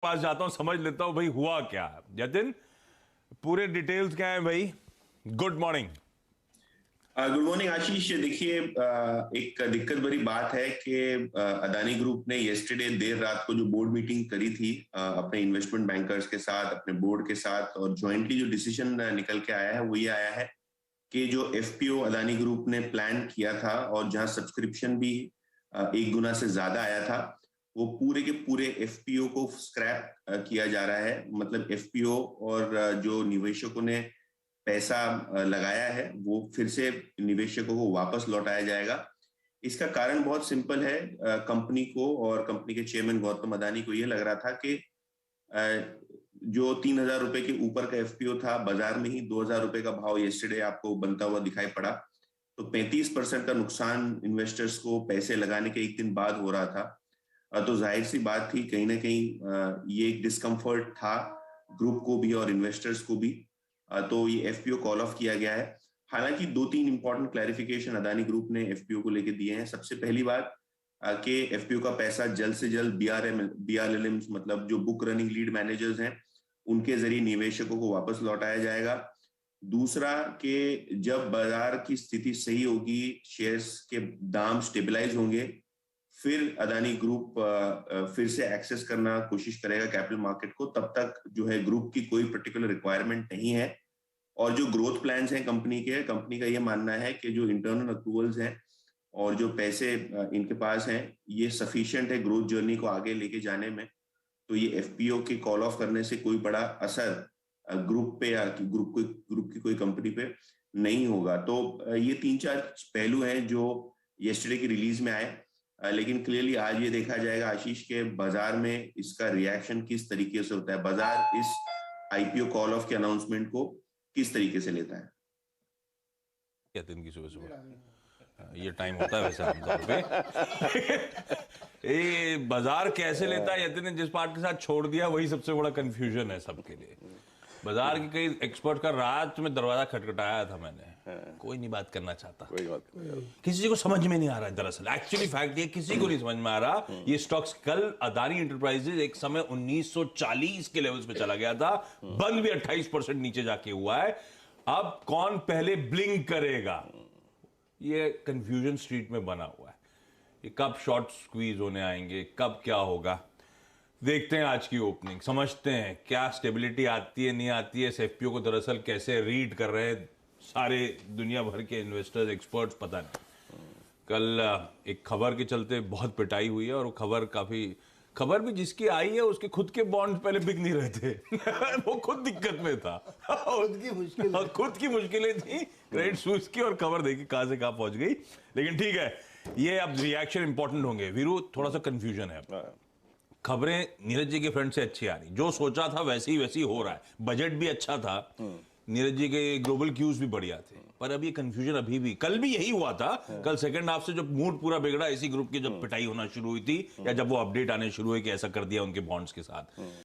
पास जाता हूं, समझ लेता हूं भाई हुआ क्या। जतिन, पूरे डिटेल्स क्या है भाई? Good morning. गुड मॉर्निंग आशीष। देखिए, एक दिक्कत भरी बात है कि अदानी ग्रुप ने यस्टरडे देर रात को जो बोर्ड मीटिंग करी थी अपने इन्वेस्टमेंट बैंकर्स के साथ, अपने बोर्ड के साथ, और जॉइंटली जो डिसीजन निकल के आया है वो ये आया है कि जो एफपीओ अदानी ग्रुप ने प्लान किया था और जहां सब्सक्रिप्शन भी 1 गुना से ज्यादा आया था, वो पूरे के पूरे एफपीओ को स्क्रैप किया जा रहा है। मतलब एफपीओ और जो निवेशकों ने पैसा लगाया है वो फिर से निवेशकों को वापस लौटाया जाएगा। इसका कारण बहुत सिंपल है। कंपनी को और कंपनी के चेयरमैन गौतम अदानी को ये लग रहा था कि जो 3,000 रुपए के ऊपर का एफपीओ था, बाजार में ही 2,000 रुपए का भाव यस्टरडे आपको बनता हुआ दिखाई पड़ा। तो 35% का नुकसान इन्वेस्टर्स को पैसे लगाने के एक दिन बाद हो रहा था। तो जाहिर सी बात थी, कहीं ना कहीं ये एक डिस्कम्फर्ट था ग्रुप को भी और इन्वेस्टर्स को भी। तो ये एफपीओ कॉल ऑफ किया गया है। हालांकि 2-3 इंपॉर्टेंट क्लैरिफिकेशन अदानी ग्रुप ने एफपीओ को लेकर दिए हैं। सबसे पहली बात कि एफपीओ का पैसा जल्द से जल्द बीआरएलएम मतलब जो बुक रनिंग लीड मैनेजर्स हैं उनके जरिए निवेशकों को वापस लौटाया जाएगा। दूसरा कि जब बाजार की स्थिति सही होगी, शेयर्स के दाम स्टेबलाइज होंगे, फिर अदानी ग्रुप फिर से एक्सेस करना कोशिश करेगा कैपिटल मार्केट को। तब तक जो है ग्रुप की कोई पर्टिकुलर रिक्वायरमेंट नहीं है। और जो ग्रोथ प्लान्स हैं कंपनी का ये मानना है कि जो इंटरनल अप्रूवल्स हैं और जो पैसे इनके पास हैं ये सफिशिएंट है ग्रोथ जर्नी को आगे लेके जाने में। तो ये एफपीओ के कॉल ऑफ करने से कोई बड़ा असर ग्रुप पे या ग्रुप की कोई कंपनी पे नहीं होगा। तो ये 3-4 पहलू हैं जो यस्टरडे की रिलीज में आए। लेकिन क्लियरली आज ये देखा जाएगा आशीष के बाजार में इसका रिएक्शन किस तरीके से होता है, बाजार इस आईपीओ कॉल ऑफ के अनाउंसमेंट को किस तरीके से लेता है। जतिन की सुबह सुबह ये टाइम होता है वैसे आमतौर पे। ये बाजार कैसे लेता है, यतिन ने जिस पार्ट के साथ छोड़ दिया वही सबसे बड़ा कंफ्यूजन है सबके लिए। बाजार के कई एक्सपर्ट का रात में दरवाजा खटखटाया था मैंने, कोई नहीं बात करना चाहता, कोई बात नहीं। किसी को समझ में नहीं आ रहा है। दरअसल एक्चुअली फैक्ट ये किसी को नहीं समझ में आ रहा। ये स्टॉक्स कल अदानी एंटरप्राइजेज एक समय 1940 के लेवल्स पे चला गया था, बंद भी 28% नीचे जाके हुआ है। अब कौन पहले ब्लिंक करेगा, ये कंफ्यूजन स्ट्रीट में बना हुआ है। ये कब शॉर्ट स्क्वीज होने आएंगे, कब क्या होगा, देखते हैं आज की ओपनिंग, समझते हैं क्या स्टेबिलिटी आती है नहीं आती है। इस एफपीओ को दरअसल कैसे रीड कर रहे हैं सारे दुनिया भर के इन्वेस्टर्स, एक्सपर्ट्स, पता नहीं। कल एक खबर के चलते बहुत पिटाई हुई है, और वो खबर भी जिसकी आई है उसके खुद के बॉन्ड पहले बिक नहीं रहे थे। वो खुद दिक्कत में था, खुद की मुश्किलें थी क्रेडिट स्विस की, और खबर देखी कहां से कहां पहुंच गई। लेकिन ठीक है, ये अब रिएक्शन इंपॉर्टेंट होंगे। वीरू, थोड़ा सा कंफ्यूजन है। खबरें नीरज जी के फ्रंट से अच्छी आ रही, जो सोचा था वैसे ही हो रहा है। बजट भी अच्छा था, नीरज जी के ग्लोबल क्यूज भी बढ़िया थे, पर अब ये कंफ्यूजन अभी भी, कल भी यही हुआ था। कल सेकंड हाफ से जब मूड पूरा बिगड़ा इसी ग्रुप की, जब पिटाई होना शुरू हुई थी, या जब वो अपडेट आने शुरू हुए कि ऐसा कर दिया उनके बॉन्ड्स के साथ।